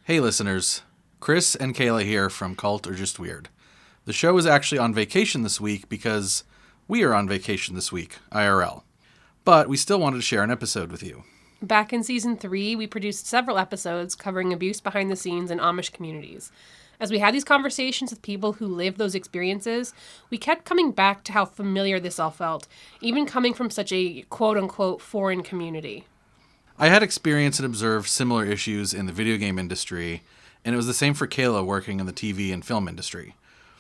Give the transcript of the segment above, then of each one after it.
Hey listeners, Chris and Kayla here from Cult or Just Weird. The show is actually on vacation this week because we are on vacation this week, IRL. But we still wanted to share an episode with you. Back in Season 3, we produced several episodes covering abuse behind the scenes in Amish communities. As we had these conversations with people who lived those experiences, we kept coming back to how familiar this all felt, even coming from such a quote-unquote foreign community. I had experienced and observed similar issues in the video game industry, and it was the same for Kayla working in the TV and film industry.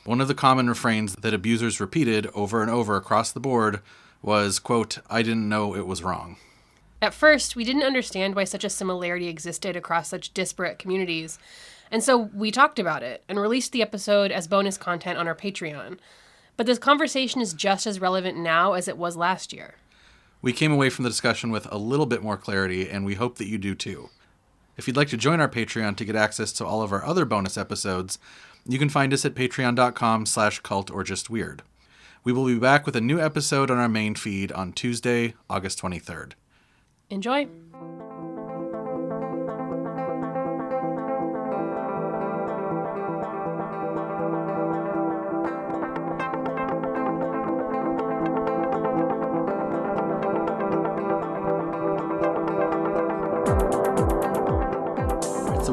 One of the common refrains that abusers repeated over and over across the board was, quote, "I didn't know it was wrong." At first, we didn't understand why such a similarity existed across such disparate communities, and so we talked about it and released the episode as bonus content on our Patreon. But this conversation is just as relevant now as it was last year. We came away from the discussion with a little bit more clarity, and we hope that you do too. If you'd like to join our Patreon to get access to all of our other bonus episodes, you can find us at patreon.com/cultorjustweird. We will be back with a new episode on our main feed on Tuesday, August 23rd. Enjoy!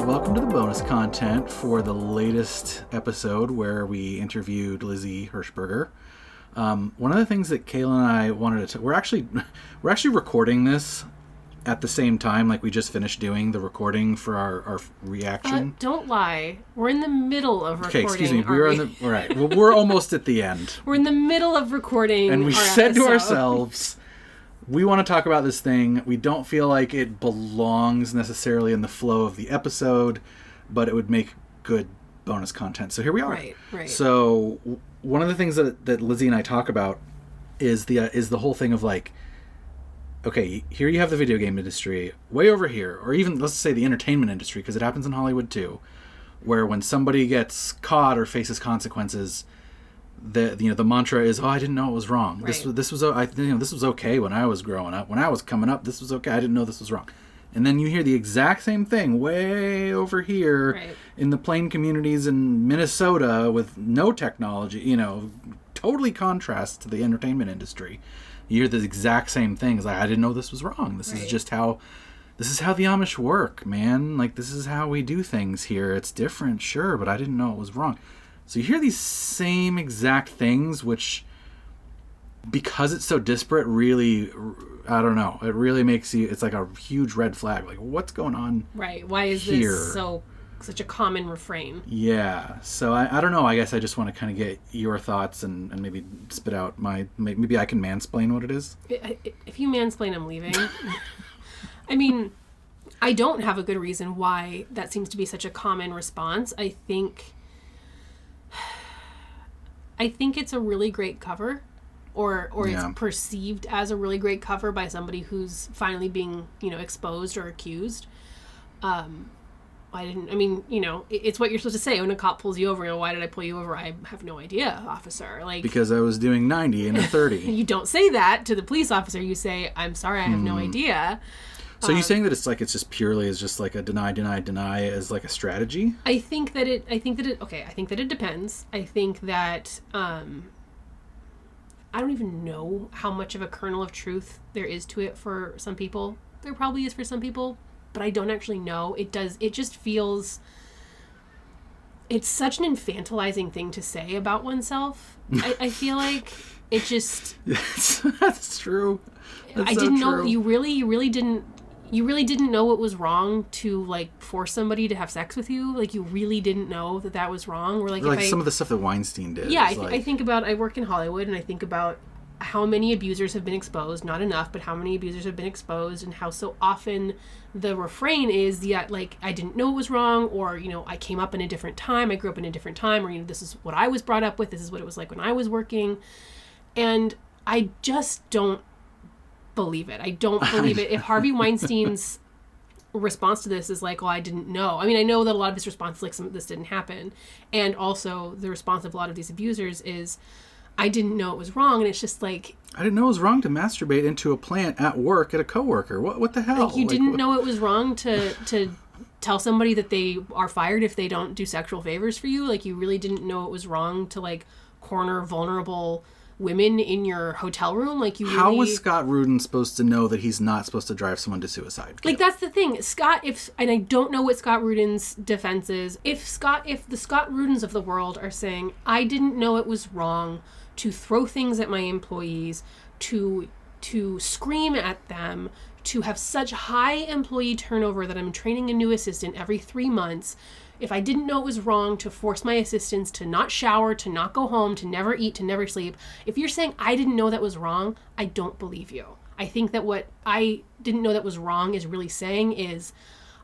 Welcome to the bonus content for the latest episode where we interviewed Lizzie Hirschberger. One of the things that Kayla and I wanted to... We're actually recording this at the same time, like we just finished doing the recording for our reaction. Don't lie. We're in the middle of recording. Okay, excuse me. All right. Well, we're almost at the end. We're in the middle of recording. And we said to ourselves... We want to talk about this thing. We don't feel like it belongs necessarily in the flow of the episode, but it would make good bonus content. So here we are. Right. So one of the things that Lizzie and I talk about is the whole thing of like, okay, here you have the video game industry, way over here, or even let's say the entertainment industry, because it happens in Hollywood too, where when somebody gets caught or faces consequences, the mantra is, I didn't know it was wrong. Right. This was okay when I was growing up. When I was coming up, this was okay. I didn't know this was wrong. And then you hear the exact same thing way over here in the plain communities in Minnesota with no technology, totally contrast to the entertainment industry. You hear the exact same thing. It's like, I didn't know this was wrong. This is how the Amish work, man. Like, this is how we do things here. It's different, sure, but I didn't know it was wrong. So you hear these same exact things, which, because it's so disparate, really, I don't know, it really makes you, it's like a huge red flag. Like, what's going on? Right. Why is this such a common refrain? Yeah. So I don't know. I guess I just want to kind of get your thoughts and maybe spit out maybe I can mansplain what it is. If you mansplain, I'm leaving. I mean, I don't have a good reason why that seems to be such a common response. I think it's a really great cover, or it's perceived as a really great cover by somebody who's finally being, exposed or accused. It's what you're supposed to say when a cop pulls you over. Why did I pull you over? I have no idea, officer. Like, because I was doing 90 and a 30. You don't say that to the police officer. You say, I'm sorry, I have no idea. So you're saying that it's just purely as just like a deny as like a strategy? I think that it depends. I think that, I don't even know how much of a kernel of truth there is to it for some people. There probably is for some people, but I don't actually know. It just feels, it's such an infantilizing thing to say about oneself. I feel like it just... That's true. I didn't know, you really didn't know it was wrong to, like, force somebody to have sex with you? Like, you really didn't know that was wrong? Or like some of the stuff that Weinstein did. Yeah, I think about, I work in Hollywood, and I think about how many abusers have been exposed, not enough, but how many abusers have been exposed, and how so often the refrain is, I didn't know it was wrong, or, I came up in a different time, I grew up in a different time, or, this is what I was brought up with, this is what it was like when I was working. And I just don't believe it. I don't believe it. If Harvey Weinstein's response to this is like, well, I didn't know. I mean, I know that a lot of his response is like, this didn't happen. And also the response of a lot of these abusers is, I didn't know it was wrong. And it's just like, I didn't know it was wrong to masturbate into a plant at work at a coworker. What the hell? Like, you didn't know it was wrong to tell somebody that they are fired if they don't do sexual favors for you. Like, you really didn't know it was wrong to, like, corner vulnerable women in your hotel room. Like, you really... How was Scott Rudin supposed to know that he's not supposed to drive someone to suicide? Like, that's the thing. Scott, and I don't know what Scott Rudin's defense is. If the Scott Rudins of the world are saying, I didn't know it was wrong to throw things at my employees, to scream at them, to have such high employee turnover that I'm training a new assistant every 3 months, if I didn't know it was wrong to force my assistants to not shower, to not go home, to never eat, to never sleep, if you're saying I didn't know that was wrong, I don't believe you. I think that what I didn't know that was wrong is really saying is,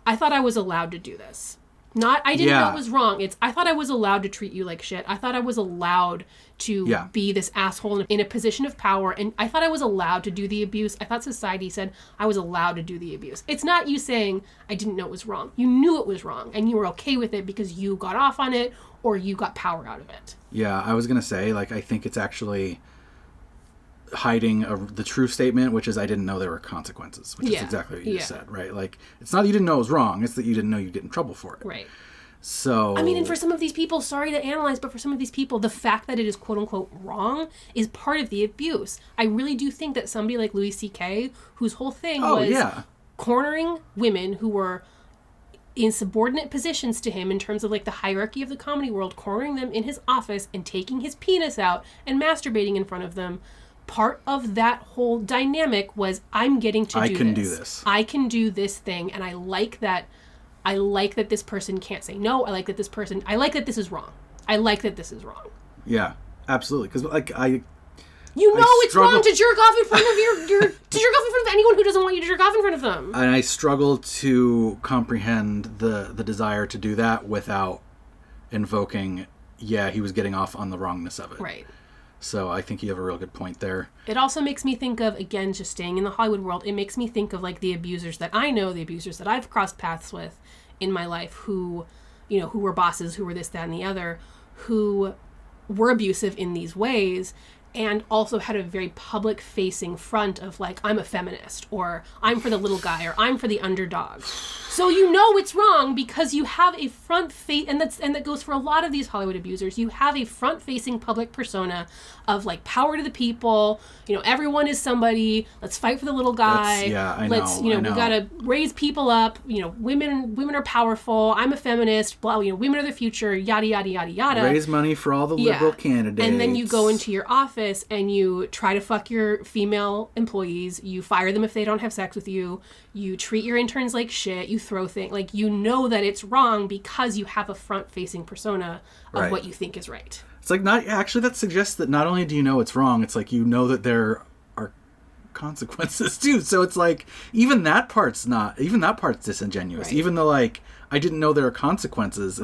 I thought I was allowed to do this. Not, I didn't know it was wrong. It's, I thought I was allowed to treat you like shit. I thought I was allowed to be this asshole in a position of power. And I thought I was allowed to do the abuse. I thought society said I was allowed to do the abuse. It's not you saying, I didn't know it was wrong. You knew it was wrong. And you were okay with it because you got off on it or you got power out of it. Yeah, I was going to say, like, I think it's actually hiding the true statement, which is I didn't know there were consequences, which is exactly what you just said, right? Like, it's not that you didn't know it was wrong, it's that you didn't know you'd get in trouble for it. Right. So... I mean, and for some of these people, sorry to analyze, but for some of these people, the fact that it is quote-unquote wrong is part of the abuse. I really do think that somebody like Louis C.K., whose whole thing was cornering women who were in subordinate positions to him in terms of, like, the hierarchy of the comedy world, cornering them in his office and taking his penis out and masturbating in front of them, part of that whole dynamic was, I'm getting to do this. I can do this. I can do this thing, and I like that this person can't say no. I like that this is wrong. I like that this is wrong. Yeah, absolutely. Because, like, it's wrong to jerk off in front of to jerk off in front of anyone who doesn't want you to jerk off in front of them. And I struggle to comprehend the desire to do that without invoking, he was getting off on the wrongness of it. Right. So I think you have a real good point there. It also makes me think of, again, just staying in the Hollywood world, it makes me think of, like, the abusers that I know, the abusers that I've crossed paths with in my life who were bosses, who were this, that, and the other, who were abusive in these ways and also had a very public-facing front of, like, I'm a feminist, or I'm for the little guy, or I'm for the underdog. So you know it's wrong because you have a and that goes for a lot of these Hollywood abusers. You have a front-facing public persona of, like, power to the people. Everyone is somebody. Let's fight for the little guy. I know. We gotta raise people up. Women are powerful. I'm a feminist. Blah. Women are the future. Yada yada yada yada. Raise money for all the liberal candidates. And then you go into your office and you try to fuck your female employees. You fire them if they don't have sex with you. You treat your interns like shit. You throw things, like, that it's wrong because you have a front-facing persona of what you think is right. It's like, that suggests that not only do you know it's wrong, it's like you know that there are consequences too. So it's like, even that part's disingenuous. Right. Even though, like, I didn't know there are consequences.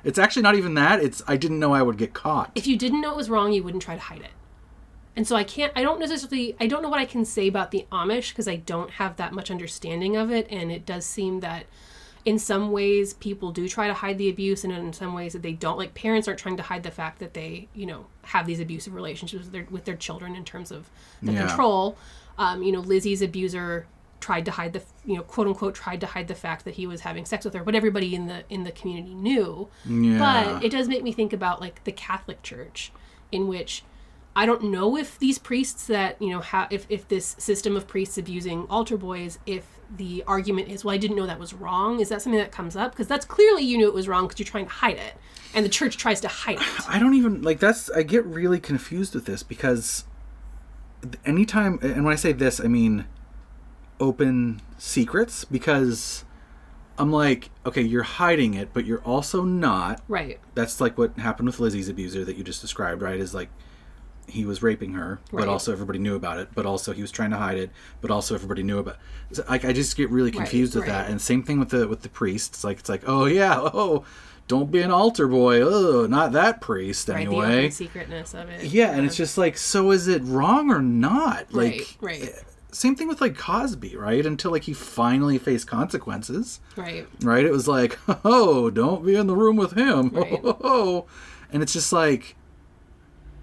It's actually not even that. It's, I didn't know I would get caught. If you didn't know it was wrong, you wouldn't try to hide it. And so I don't know what I can say about the Amish because I don't have that much understanding of it. And it does seem that in some ways people do try to hide the abuse, and in some ways that they don't. Like, parents aren't trying to hide the fact that they, have these abusive relationships with their children in terms of the control. Lizzie's abuser tried to hide the, quote unquote, tried to hide the fact that he was having sex with her, but everybody in the community knew. Yeah. But it does make me think about, like, the Catholic Church, in which I don't know if these priests that, if this system of priests abusing altar boys, if the argument is, well, I didn't know that was wrong. Is that something that comes up? Because that's clearly you knew it was wrong because you're trying to hide it. And the church tries to hide it. I don't even, I get really confused with this because anytime, and when I say this, I mean open secrets, because I'm like, okay, you're hiding it, but you're also not. Right. That's like what happened with Lizzie's abuser that you just described, right? Is like, he was raping her, but also everybody knew about it, but also he was trying to hide it, but also everybody knew about it. So, like, I just get really confused with that. And same thing with the priests. It's like, don't be an altar boy. Oh, not that priest anyway. The open secretness of it. Yeah, and it's just like, so is it wrong or not? Like, right. Same thing with, like, Cosby, right? Until, like, he finally faced consequences. Right. Right? It was like, don't be in the room with him. Right. And it's just like,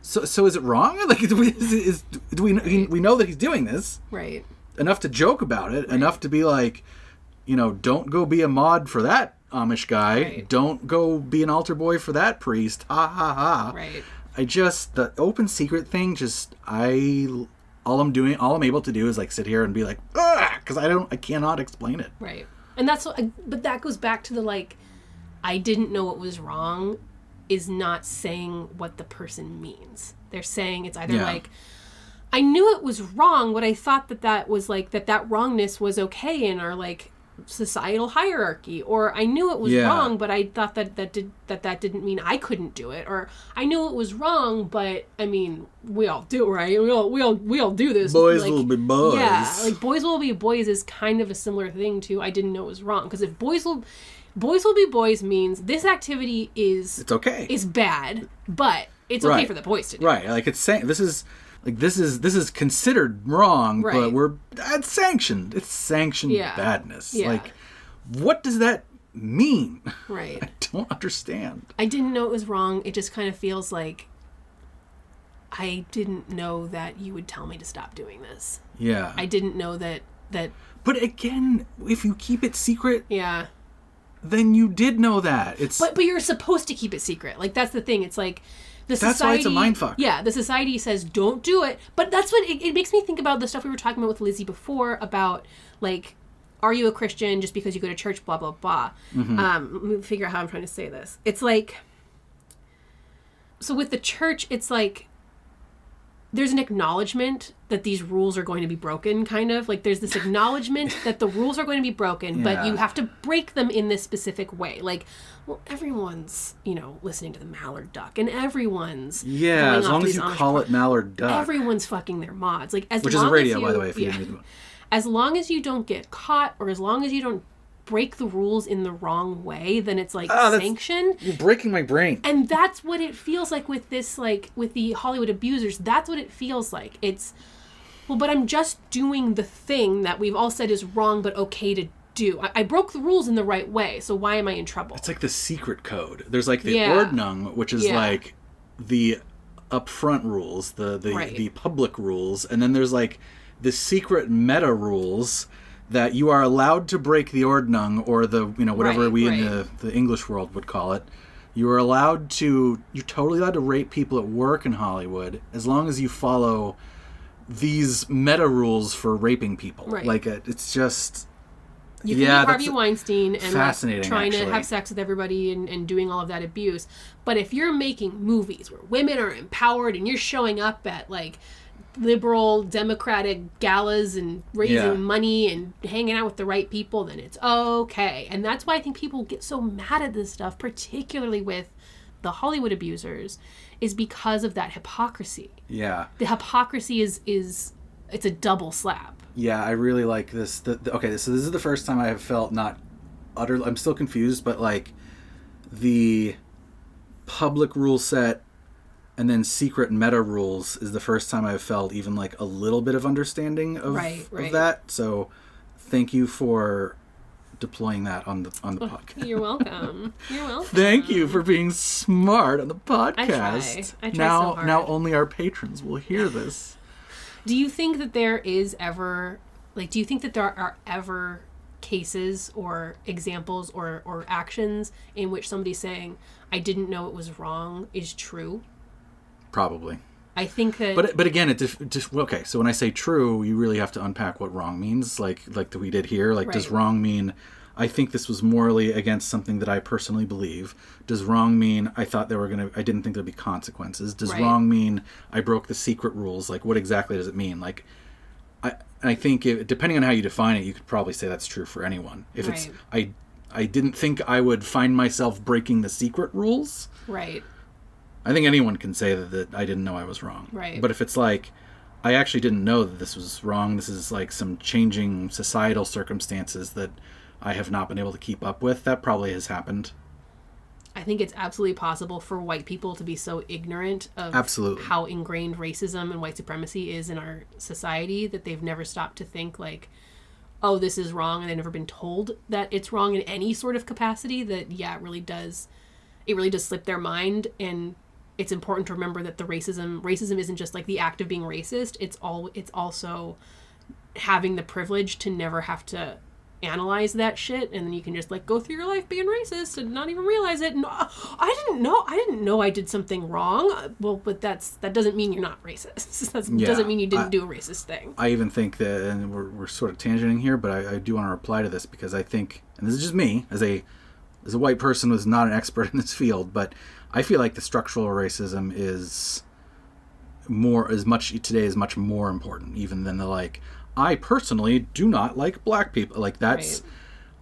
So is it wrong? Like, we know that he's doing this, right? Enough to joke about it, enough to be like, don't go be a mod for that Amish guy. Right. Don't go be an altar boy for that priest. Ha ha ha. Right. The open secret thing, all I'm able to do is like sit here and be like, because I cannot explain it. Right. And but that goes back to the like, I didn't know what was wrong is not saying what the person means. They're saying it's either like, I knew it was wrong, but I thought that was like, that wrongness was okay in our like societal hierarchy, or I knew it was wrong, but I thought that didn't mean I couldn't do it, or I knew it was wrong, but I mean, we all do, right? We all do this. Boys like, will be boys. Yeah, like boys will be boys is kind of a similar thing to I didn't know it was wrong, because if boys will be boys means this activity it's okay. It's bad, but it's okay for the boys to do. Right, like it's saying this is considered wrong, but it's sanctioned. It's sanctioned badness. Yeah. Like, what does that mean? Right. I don't understand. I didn't know it was wrong. It just kind of feels like I didn't know that you would tell me to stop doing this. Yeah. I didn't know that. But again, if you keep it secret, yeah, then you did know that. But you're supposed to keep it secret. Like, that's the thing. It's like that's why it's a mindfuck. Yeah, the society says don't do it, but that's what it makes me think about the stuff we were talking about with Lizzie before about like, are you a Christian just because you go to church? Blah blah blah. Mm-hmm. Let me figure out how I'm trying to say this. It's like, so with the church, it's like there's an acknowledgement that these rules are going to be broken, kind of. Like, there's this acknowledgement that the rules are going to be broken, but you have to break them in this specific way. Like, well, everyone's, listening to the mallard duck, and everyone's as long as you call it mallard duck. Everyone's fucking their mods. Like, which is a radio, by the way, if you didn't know. As long as you don't get caught, or as long as you don't break the rules in the wrong way, then it's like sanctioned. You're breaking my brain. And that's what it feels like with this, like with the Hollywood abusers. That's what it feels like. It's, well, but I'm just doing the thing that we've all said is wrong but okay to do. I broke the rules in the right way, so why am I in trouble? It's like the secret code. There's like the Ordnung, which is like the upfront rules, the public rules, and then there's like the secret meta rules that you are allowed to break the Ordnung, or the, whatever in the English world would call it. You're totally allowed to rape people at work in Hollywood as long as you follow these meta rules for raping people. Right. Like, it's just... You can be Harvey Weinstein and fascinating, trying actually to have sex with everybody and doing all of that abuse. But if you're making movies where women are empowered and you're showing up at, like, liberal democratic galas and raising money and hanging out with the right people, then it's okay. And that's why I think people get so mad at this stuff, particularly with the Hollywood abusers, is because of that hypocrisy. Yeah. The hypocrisy is it's a double slap. Yeah, I really like this. Okay, so this is the first time I have felt not utterly... I'm still confused, but like the public rule set and then secret meta rules is the first time I've felt even like a little bit of understanding of that. So thank you for deploying that on the podcast. You're welcome. You're welcome. Thank you for being smart on the podcast. I try now, so hard. Now only our patrons will hear this. Do you think that there is ever, do you think that there are ever cases or examples or actions in which somebody saying, I didn't know it was wrong, is true? Probably. I think that... But again, okay, so when I say true, you really have to unpack what wrong means, like we did here. Like, does wrong mean, I think this was morally against something that I personally believe? Does wrong mean I didn't think there'd be consequences? Does wrong mean I broke the secret rules? Like, what exactly does it mean? Like, I think depending on how you define it, you could probably say that's true for anyone. If it's, I didn't think I would find myself breaking the secret rules. Right. I think anyone can say that I didn't know I was wrong. Right. But if it's like, I actually didn't know that this was wrong, this is like some changing societal circumstances that I have not been able to keep up with, that probably has happened. I think it's absolutely possible for white people to be so ignorant of how ingrained racism and white supremacy is in our society that they've never stopped to think like, oh, this is wrong, and they've never been told that it's wrong in any sort of capacity, that, it really does slip their mind. And it's important to remember that the racism isn't just like the act of being racist. It's also having the privilege to never have to analyze that shit, and then you can just like go through your life being racist and not even realize it. No, I didn't know I did something wrong. Well, but that doesn't mean you're not racist. That doesn't mean you didn't do a racist thing. I even think that, and we're sort of tangenting here, but I do want to reply to this because I think, and this is just me as a white person who's not an expert in this field, but I feel like the structural racism is much more important even than the like, I personally do not like black people. Like that's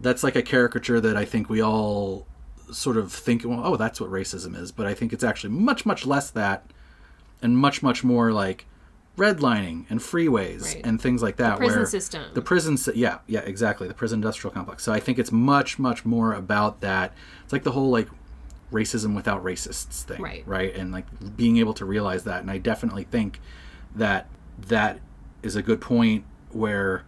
like a caricature that I think we all sort of think, well, oh, that's what racism is. But I think it's actually much, much less that, and much, much more like redlining and freeways and things like that. The prison system. The prison, yeah, exactly. The prison industrial complex. So I think it's much, much more about that. It's like the whole like racism without racists thing, right? And like being able to realize that. And I definitely think that is a good point where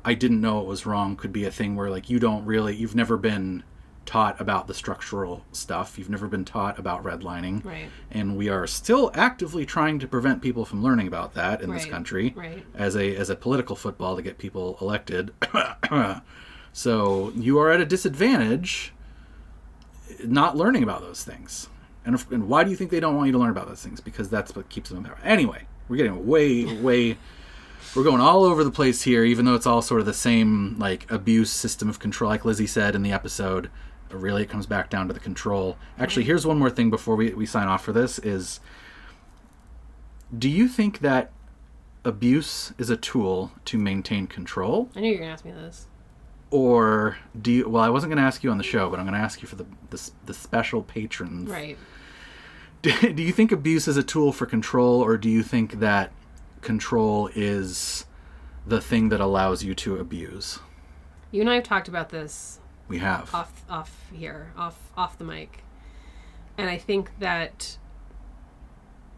I didn't know it was wrong could be a thing where like you've never been taught about the structural stuff. You've never been taught about redlining. Right. And we are still actively trying to prevent people from learning about that in this country as a political football to get people elected. So you are at a disadvantage not learning about those things. And why do you think they don't want you to learn about those things? Because that's what keeps them in power. Anyway, we're getting way we're going all over the place here, even though it's all sort of the same like abuse system of control, like Lizzie said in the episode. Really, it comes back down to the control. Actually, here's one more thing before we sign off for this is, do you think that abuse is a tool to maintain control? I knew you were going to ask me this. Or do you, well, I wasn't going to ask you on the show, but I'm going to ask you for the special patrons. Right. Do you think abuse is a tool for control, or do you think that control is the thing that allows you to abuse? You and I have talked about this. We have. Off the mic. And I think that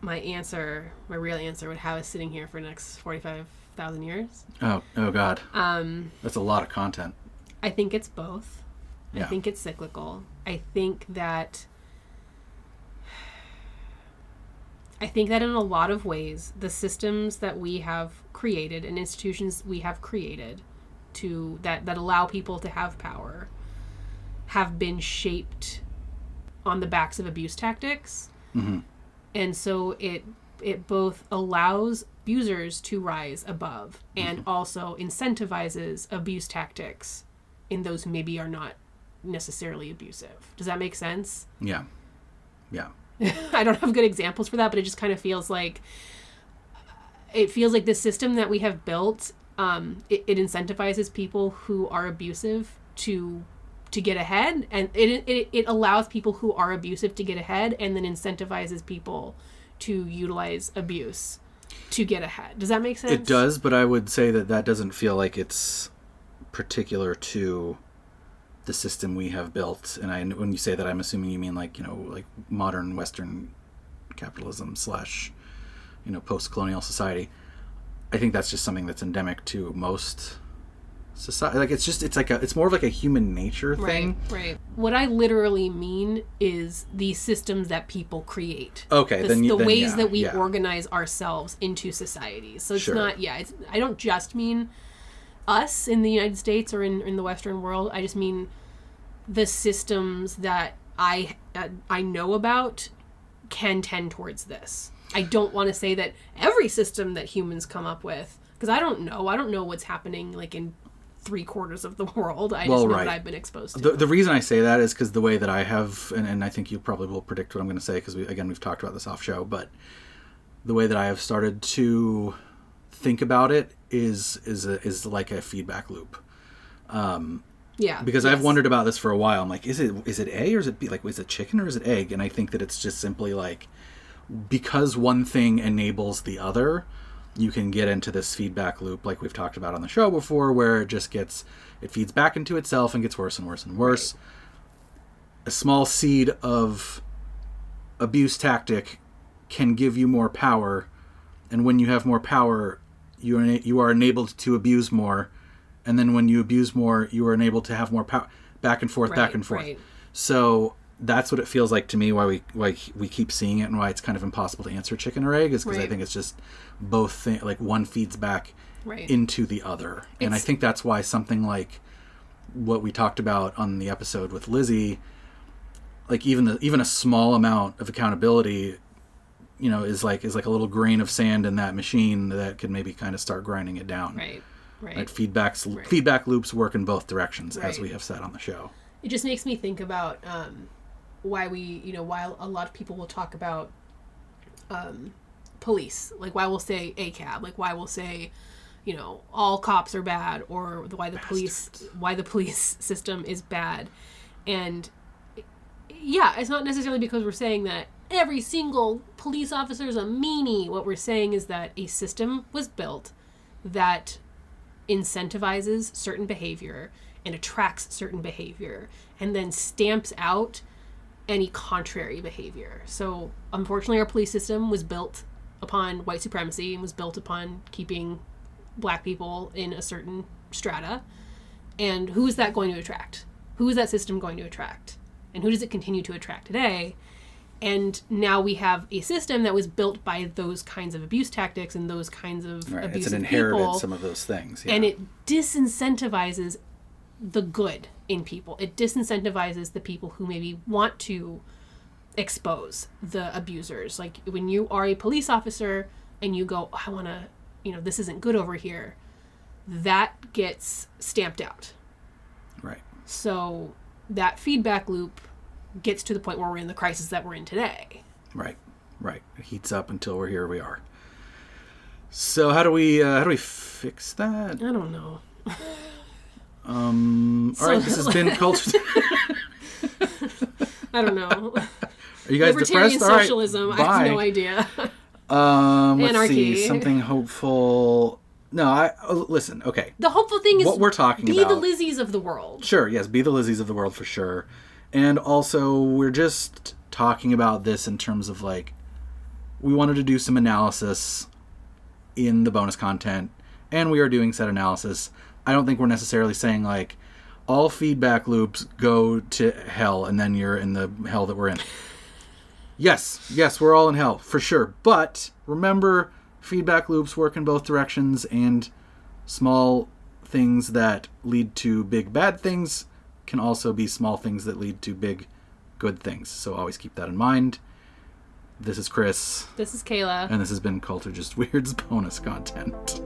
my real answer would have us sitting here for the next 45,000 years. Oh God. That's a lot of content. I think it's both. Yeah. I think it's cyclical. I think that in a lot of ways, the systems that we have created and institutions we have created that allow people to have power have been shaped on the backs of abuse tactics. Mm-hmm. And so it both allows abusers to rise above and also incentivizes abuse tactics in those who maybe are not necessarily abusive. Does that make sense? Yeah. I don't have good examples for that, but it just kind of feels like the system that we have built, it incentivizes people who are abusive to get ahead, and it allows people who are abusive to get ahead, and then incentivizes people to utilize abuse to get ahead. Does that make sense? It does, but I would say that doesn't feel like it's particular to the system we have built. And when you say that, I'm assuming you mean like modern Western capitalism / post-colonial society. I think that's just something that's endemic to most society. Like it's more of like a human nature thing. Right. What I literally mean is the systems that people create. Okay, the ways that we organize ourselves into societies. So it's not. Yeah, I don't just mean us in the United States or in the Western world. I just mean the systems that I know about can tend towards this. I don't want to say that every system that humans come up with, because I don't know what's happening like in 3/4 of the world. I just know what I've been exposed to. The reason I say that is because the way that I have, and I think you probably will predict what I'm going to say, because we've talked about this off show, but the way that I have started to think about it is like a feedback loop. Because I've wondered about this for a while. I'm like, is it A or is it B? Like, is it chicken or is it egg? And I think that it's just simply like, because one thing enables the other, you can get into this feedback loop like we've talked about on the show before, where it feeds back into itself and gets worse and worse and worse. Right. A small seed of abuse tactic can give you more power, and when you have more power, you are enabled to abuse more, and then when you abuse more, you are enabled to have more power. Back and forth. Right. So that's what it feels like to me, why we keep seeing it, and why it's kind of impossible to answer chicken or egg, is because I think it's just both like one feeds back into the other. And I think that's why something like what we talked about on the episode with Lizzie, like even a small amount of accountability, is like a little grain of sand in that machine that could maybe kind of start grinding it down. Right. Feedback loops work in both directions, as we have said on the show. It just makes me think about why while a lot of people will talk about police, like why we'll say ACAB, like why we'll say, all cops are bad, or why the police system is bad. And yeah, it's not necessarily because we're saying that every single police officer is a meanie. What we're saying is that a system was built that incentivizes certain behavior and attracts certain behavior and then stamps out any contrary behavior. So unfortunately, our police system was built upon white supremacy and was built upon keeping black people in a certain strata. And who is that going to attract? Who is that system going to attract? And who does it continue to attract today? And now we have a system that was built by those kinds of abuse tactics and those kinds of abusive It's an inherited people, some of those things. Yeah. And it disincentivizes the good in people. It disincentivizes the people who maybe want to expose the abusers. Like when you are a police officer and you go, I want to, this isn't good over here, that gets stamped out. Right. So that feedback loop gets to the point where we're in the crisis that we're in today. Right. It heats up until we're here we are. So how do we fix that? I don't know. All right, this has been Culture. I don't know. Are you guys Libertarian depressed? socialism. All right, I have no idea. Let's Anarchy. see. Something hopeful. No, listen, okay. The hopeful thing is what we're talking be about. the Lizzies of the world. Sure, yes, be the Lizzies of the world for sure. And also, we're just talking about this in terms of, like, we wanted to do some analysis in the bonus content, and we are doing said analysis. I don't think we're necessarily saying, like, all feedback loops go to hell, and then you're in the hell that we're in. Yes, we're all in hell, for sure. But remember, feedback loops work in both directions, and small things that lead to big bad things can also be small things that lead to big good things. So always keep that in mind. This is Chris. This is Kayla. And this has been Culture Just Weird's bonus content.